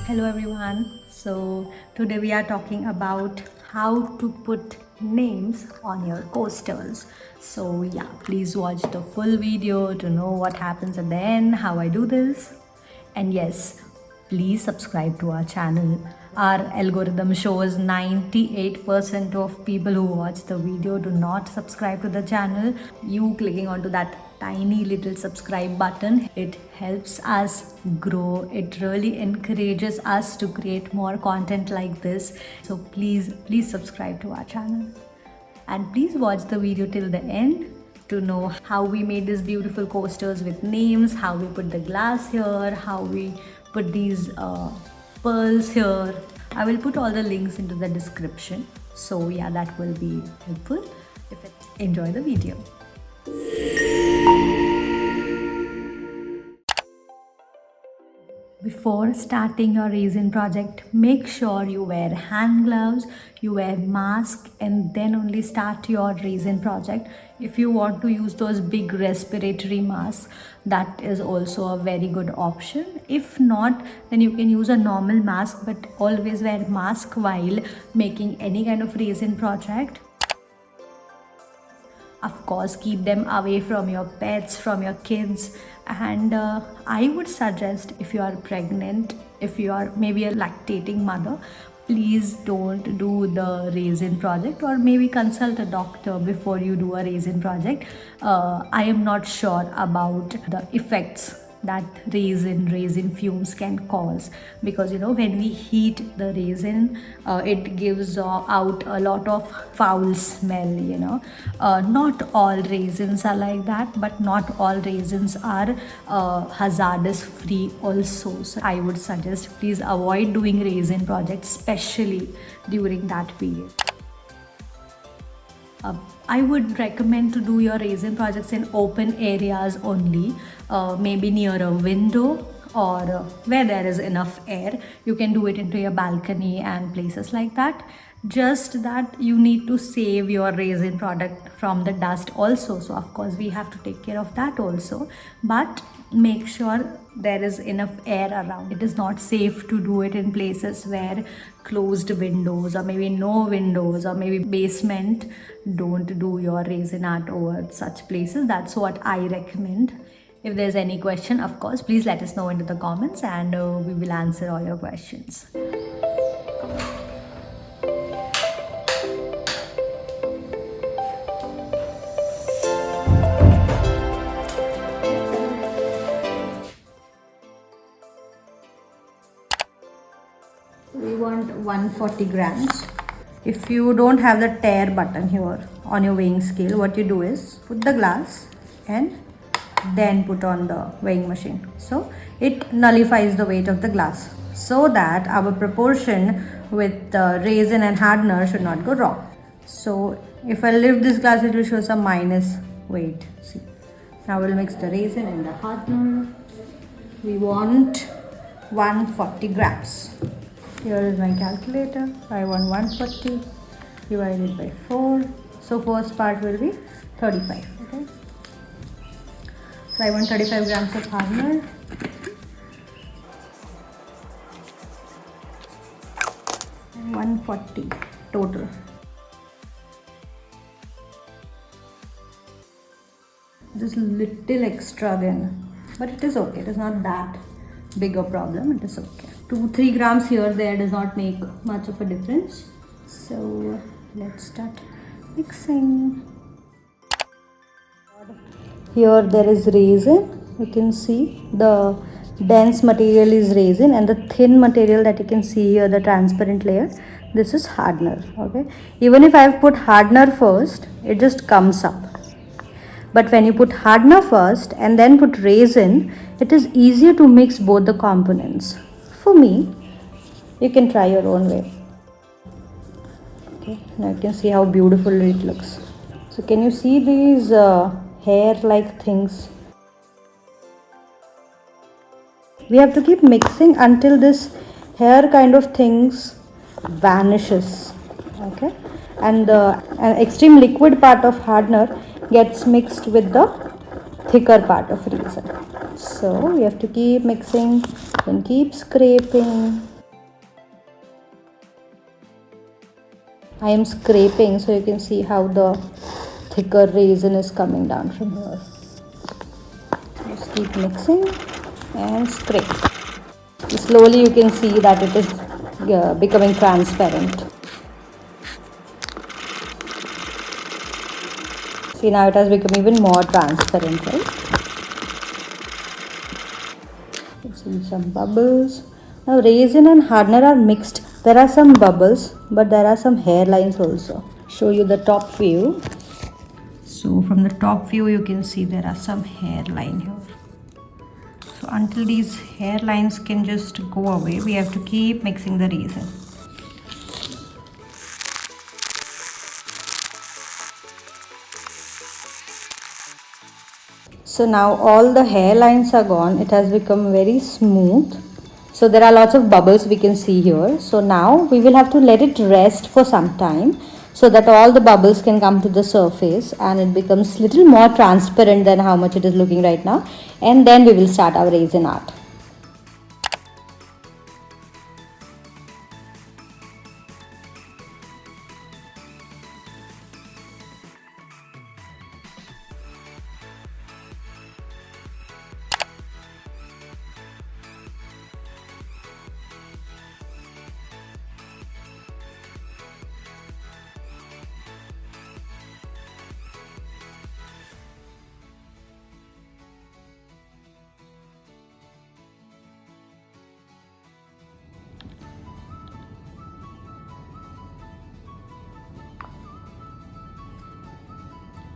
Hello everyone. So today we are talking about how to put names on your coasters. So yeah, please watch the full video to know what happens at the end, how I do this. And yes, please subscribe to our channel. Our algorithm shows 98% of people who watch the video do not subscribe to the channel. You clicking onto that tiny little subscribe button, it helps us grow. It really encourages us to create more content like this. So please subscribe to our channel. And please watch the video till the end to know how we made these beautiful coasters with names, how we put the glass here, how we put these pearls here. I will put all the links into the description. So yeah, that will be helpful. Enjoy the video. Before starting your resin project, make sure you wear hand gloves, you wear mask, and then only start your resin project. If you want to use those big respiratory masks, that is also a very good option. If not, then you can use a normal mask, but always wear mask while making any kind of resin project. Of course, keep them away from your pets, from your kids. And I would suggest, if you are pregnant, if you are maybe a lactating mother, please don't do the resin project, or maybe consult a doctor before you do a resin project. I am not sure about the effects that resin fumes can cause, because when we heat the resin, it gives out a lot of foul smell. Not all raisins are like that, but not all raisins are hazardous free also. So I would suggest, please avoid doing resin projects, especially during that period. I would recommend to do your resin projects in open areas only, maybe near a window, or where there is enough air. You can do it into your balcony and places like that. Just that you need to save your resin product from the dust also. So of course we have to take care of that also, but make sure there is enough air around. It is not safe to do it in places where closed windows, or maybe no windows, or maybe basement. Don't do your resin art over such places. That's what I recommend. If there's any question, of course, please let us know into the comments, and we will answer all your questions. We want 140 grams. If you don't have the tear button here on your weighing scale, what you do is put the glass and then put on the weighing machine. So it nullifies the weight of the glass, so that our proportion with the resin and hardener should not go wrong. So if I lift this glass, it will show some minus weight. See, now we'll mix the resin and the hardener. We want 140 grams. Here is my calculator. I want 140 divided by 4. So first part will be 35. Okay. So I want 35 grams of hardener. And 140 total. Just little extra then, but it is okay. It is not that big a problem. It is okay. 2-3 grams here there does not make much of a difference. So let's start mixing. Here there is resin. You can see the dense material is resin, and the thin material that you can see here, the transparent layer, this is hardener. Okay, even if I have put hardener first, it just comes up. But when you put hardener first and then put resin, it is easier to mix both the components. For me, you can try your own way. Okay, now you can see how beautiful it looks. So can you see these hair-like things? We have to keep mixing until this hair kind of things vanishes. Okay, and the extreme liquid part of hardener gets mixed with the thicker part of resin. So we have to keep mixing and keep scraping. I am scraping so you can see how the thicker resin is coming down from here. Just keep mixing and scrape. Slowly you can see that it is becoming transparent. See, now it has become even more transparent, right? You see some bubbles. Now resin and hardener are mixed. There are some bubbles, but there are some hairlines also. Show you the top view. So from the top view you can see there are some hairline here. So until these hairlines can just go away, we have to keep mixing the resin. So now all the hairlines are gone. It has become very smooth. So there are lots of bubbles we can see here. So now we will have to let it rest for some time so that all the bubbles can come to the surface and it becomes little more transparent than how much it is looking right now. And then we will start our resin art.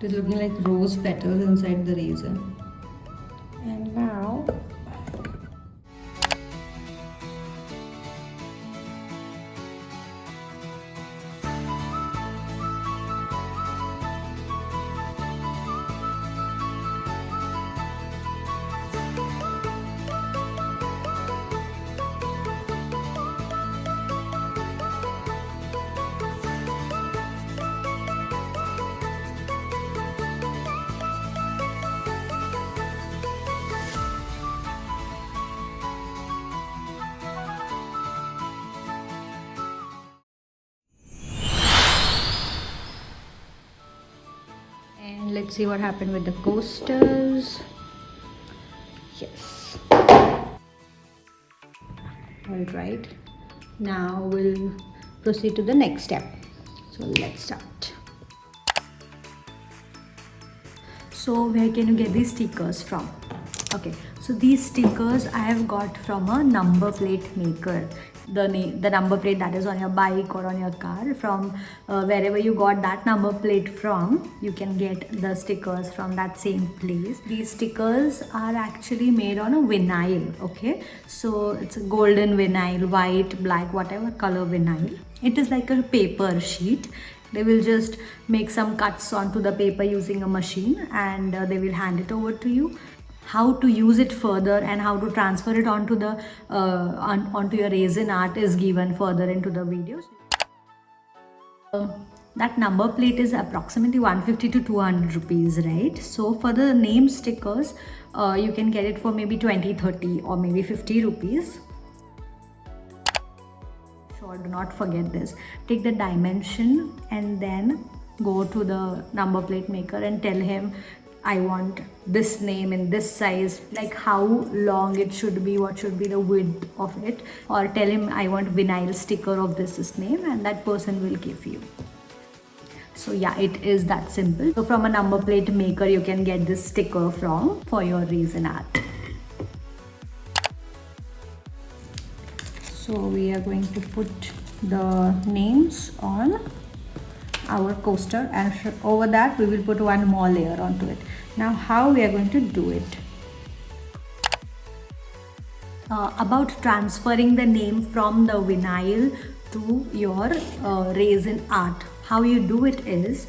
It is looking like rose petals inside the resin. And now and let's see what happened with the coasters. Yes. Alright. Now we'll proceed to the next step. So let's start. So where can you get these stickers from? Okay, so these stickers I have got from a number plate maker. The number plate that is on your bike or on your car, from wherever you got that number plate from, you can get the stickers from that same place. These stickers are actually made on a vinyl. Okay, so it's a golden vinyl, white, black, whatever color vinyl. It is like a paper sheet. They will just make some cuts onto the paper using a machine, and they will hand it over to you. How to use it further and how to transfer it onto the onto your resin art is given further into the videos. That number plate is approximately 150 to 200 rupees, right? So for the name stickers, you can get it for maybe 20, 30 or maybe 50 rupees. Sure, do not forget this. Take the dimension and then go to the number plate maker and tell him, I want this name in this size, like how long it should be, what should be the width of it, or tell him I want vinyl sticker of this name, and that person will give you. So yeah, it is that simple. So from a number plate maker you can get this sticker from for your resin art. So we are going to put the names on our coaster, and over that we will put one more layer onto it. Now how we are going to do it? About transferring the name from the vinyl to your resin art. How you do it is,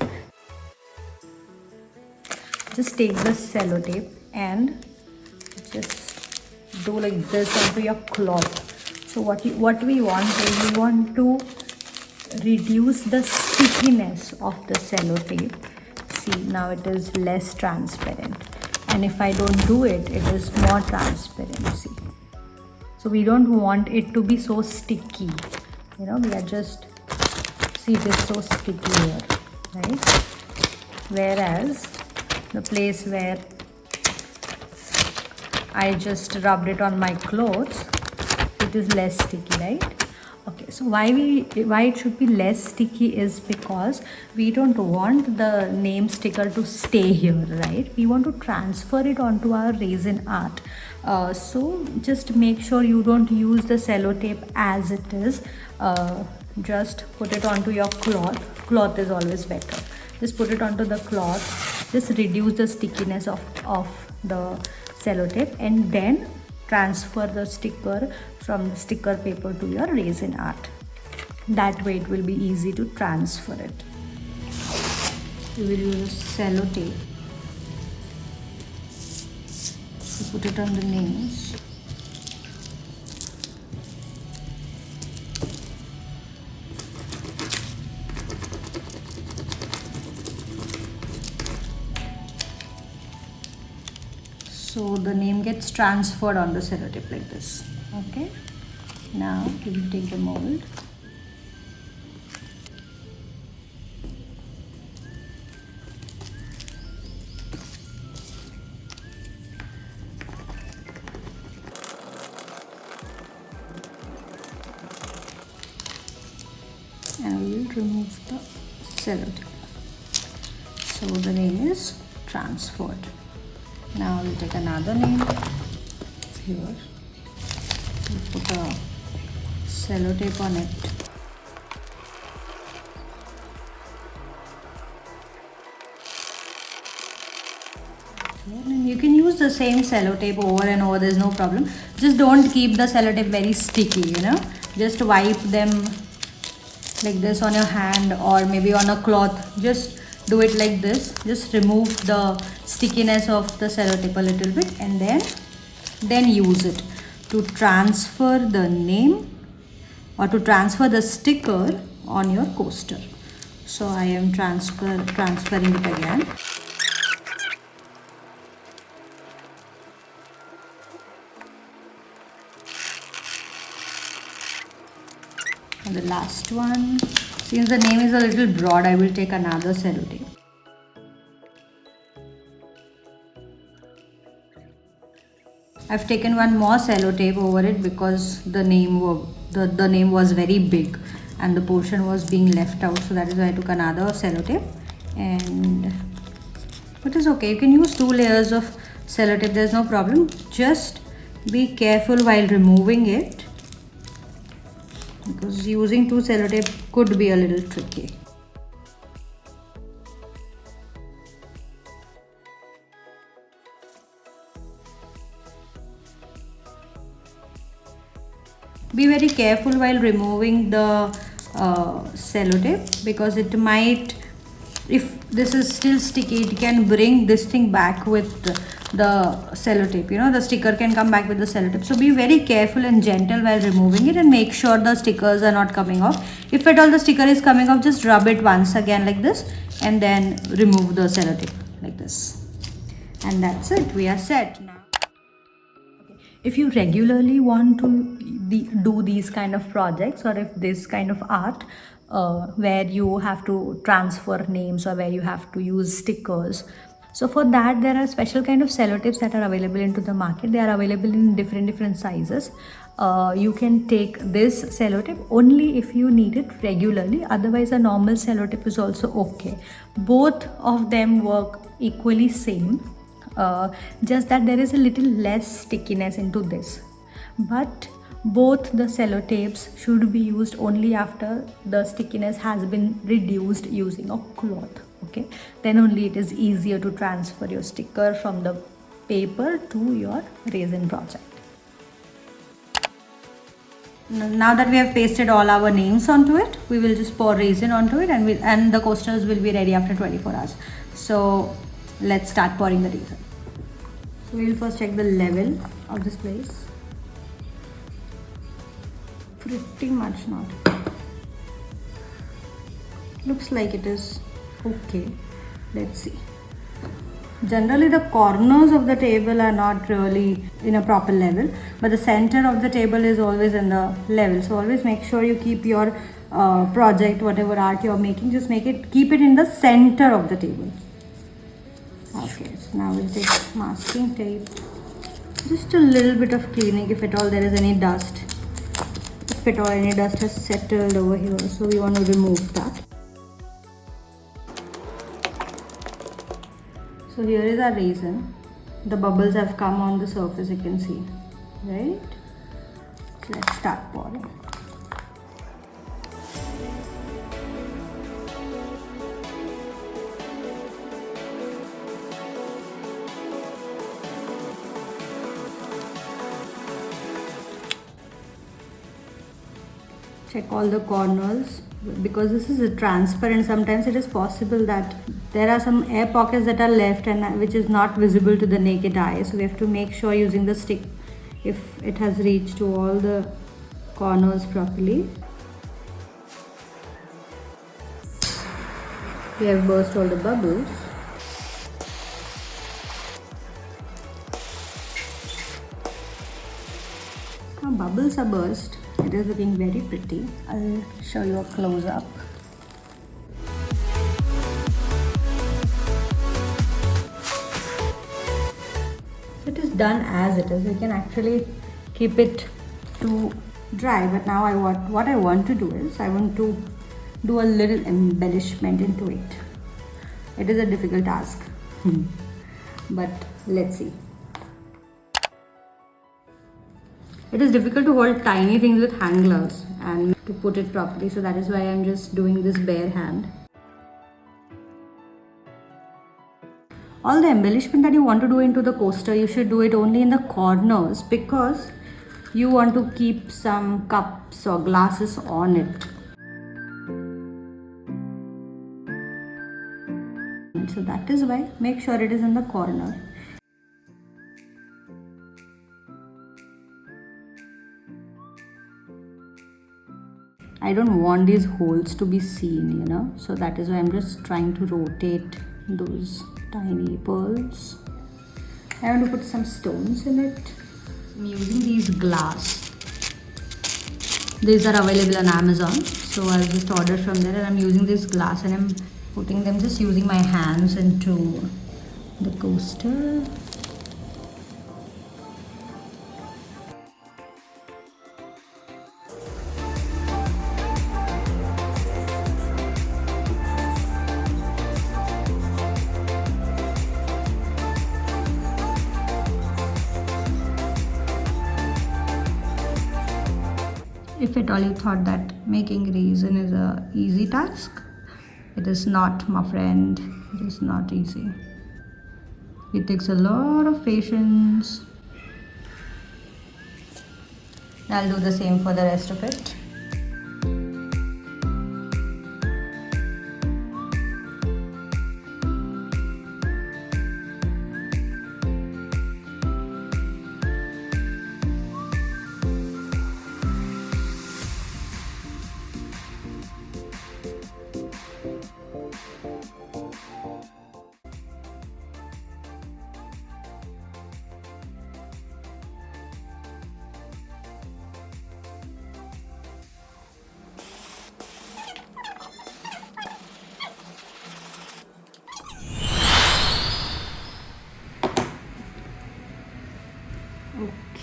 just take this sellotape and just do like this onto your cloth. So what we want is, we want to reduce the stickiness of the sellotape. See, now it is less transparent, and if I don't do it, it is more transparent. See, so we don't want it to be so sticky, you know. We are just See, it is so sticky here, right? Whereas the place where I just rubbed it on my clothes, it is less sticky, right? Okay, so why it should be less sticky is because we don't want the name sticker to stay here, right? We want to transfer it onto our Resin Art. So just make sure you don't use the sellotape as it is. Just put it onto your cloth. Cloth is always better. Just put it onto the cloth. Just reduce the stickiness of the sellotape, and then transfer the sticker from the sticker paper to your Resin Art. That way it will be easy to transfer it. We will use sellotape to put it on the names. So the name gets transferred on the sellotape like this. Okay. Now we will take the mold. And we will remove the sellotape. So the name is transferred. Now we'll take another name here. We'll put a sellotape on it. And you can use the same sellotape over and over, there's no problem. Just don't keep the sellotape very sticky, you know. Just wipe them like this on your hand or maybe on a cloth. Just do it like this. Just remove the stickiness of the sellotape a little bit, and then use it to transfer the name or to transfer the sticker on your coaster. So I am transferring it again. And the last one, since the name is a little broad, I will take another sellotape. I've taken one more sellotape over it because the name was very big and the portion was being left out, so that is why I took another sellotape. And it is okay, you can use 2 layers of sellotape, there's no problem. Just be careful while removing it, because using 2 sellotape could be a little tricky. Be very careful while removing the sellotape, because it might, if this is still sticky, it can bring this thing back with the sellotape, you know, the sticker can come back with the sellotape. So be very careful and gentle while removing it, and make sure the stickers are not coming off. If at all the sticker is coming off, just rub it once again like this and then remove the sellotape like this. And that's it, we are set now. If you regularly want to do these kind of projects, or if this kind of art where you have to transfer names or where you have to use stickers, so for that there are special kind of sellotapes that are available into the market. They are available in different sizes. You can take this sellotape only if you need it regularly, otherwise a normal sellotape is also okay. Both of them work equally same. Just that there is a little less stickiness into this, but both the sellotapes should be used only after the stickiness has been reduced using a cloth. Okay, then only it is easier to transfer your sticker from the paper to your resin project. Now that we have pasted all our names onto it, we will just pour resin onto it, and the coasters will be ready after 24 hours. So let's start pouring the resin. So we will first check the level of this place. Pretty much not. Looks like it is okay. Let's see. Generally the corners of the table are not really in a proper level, but the center of the table is always in the level. So always make sure you keep your project, whatever art you're making, just keep it in the center of the table. Okay, so now we'll take masking tape. Just a little bit of cleaning if at all there is any dust. If at all any dust has settled over here, so we want to remove that. So here is our resin. The bubbles have come on the surface, you can see, right? So let's start pouring. Check all the corners, because this is a transparent. Sometimes it is possible that there are some air pockets that are left and which is not visible to the naked eye. So we have to make sure using the stick if it has reached to all the corners properly. We have burst all the bubbles. Now bubbles are burst. It is looking very pretty. I'll show you a close-up. So it is done as it is. You can actually keep it to dry. But now what I want to do is I want to do a little embellishment into it. It is a difficult task, but let's see. It is difficult to hold tiny things with hand gloves and to put it properly, so that is why I'm just doing this bare hand. All the embellishment that you want to do into the coaster, you should do it only in the corners, because you want to keep some cups or glasses on it. So that is why make sure it is in the corner. I don't want these holes to be seen, so that is why I'm just trying to rotate those tiny pearls. I want to put some stones in it. I'm using these glass. These are available on Amazon, so I'll just order from there, and I'm using this glass and I'm putting them, just using my hands into the coaster. If at all you thought that making resin is a easy task, it is not, my friend. It is not easy. It takes a lot of patience. I'll do the same for the rest of it.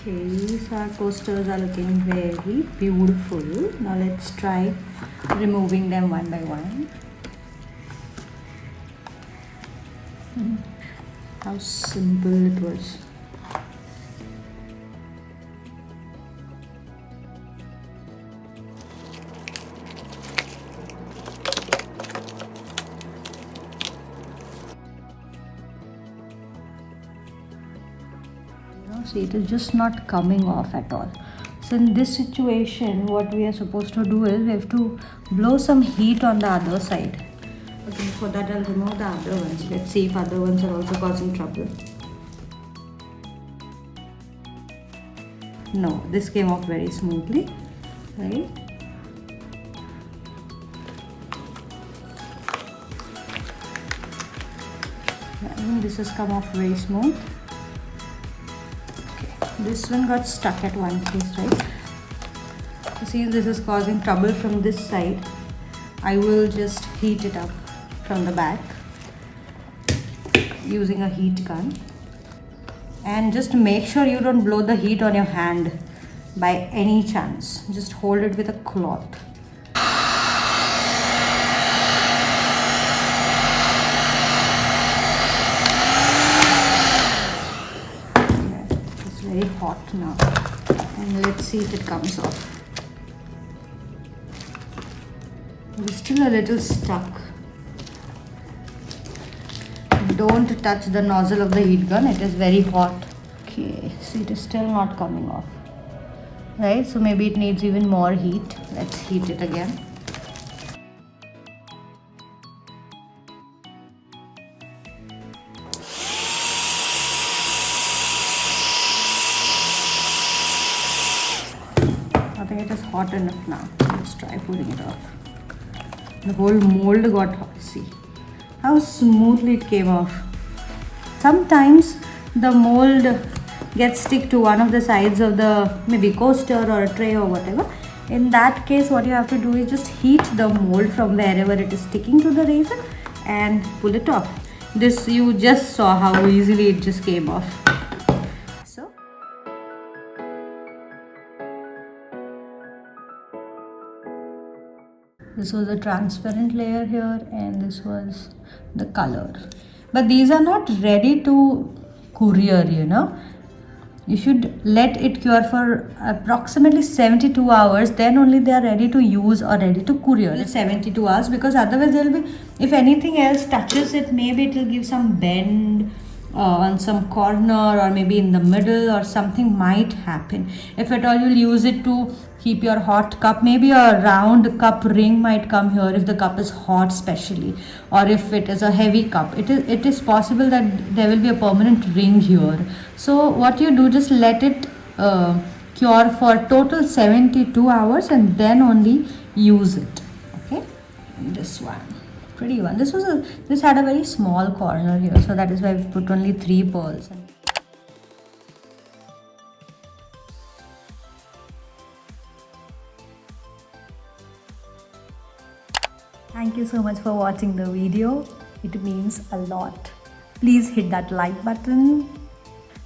Okay, so our coasters are looking very beautiful. Now let's try removing them one by one. How simple it was. See, it is just not coming off at all. So in this situation, what we are supposed to do is we have to blow some heat on the other side. Okay, for that I'll remove the other ones. Let's see if other ones are also causing trouble. No, this came off very smoothly, right? I think this has come off very smooth. This one got stuck at one place, right? So since this is causing trouble from this side, I will just heat it up from the back using a heat gun. And just make sure you don't blow the heat on your hand by any chance. Just hold it with a cloth. It's very hot now. And let's see if it comes off. It's still a little stuck. Don't touch the nozzle of the heat gun, it is very hot. Okay, see, it is still not coming off. Right, so maybe it needs even more heat. Let's heat it again. I think it is hot enough now. Let's try putting it off. The whole mold got hot. See how smoothly it came off. Sometimes the mold gets stick to one of the sides of the maybe coaster or a tray or whatever. In that case, what you have to do is just heat the mold from wherever it is sticking to the resin and pull it off. This, you just saw how easily it just came off. So this was a transparent layer here and this was the color. But these are not ready to courier, you know. You should let it cure for approximately 72 hours, then only they are ready to use or ready to courier. 72 hours, because otherwise there will be, if anything else touches it, maybe it will give some bend on some corner or maybe in the middle, or something might happen. If at all you'll use it to keep your hot cup, maybe a round cup ring might come here if the cup is hot especially, or if it is a heavy cup, it is possible that there will be a permanent ring here. So what you do, just let it cure for total 72 hours and then only use it. Okay, and this one, pretty one. This had a very small corner here, so that is why I've put only 3 pearls. Thank you so much for watching the video. It means a lot. Please hit that like button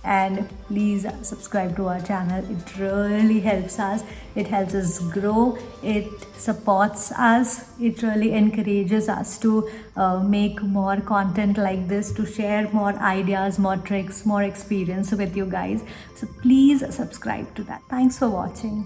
and please subscribe to our channel. It really helps us. It helps us grow. It supports us. It really encourages us to make more content like this, to share more ideas, more tricks, more experience with you guys. So please subscribe to that. Thanks for watching.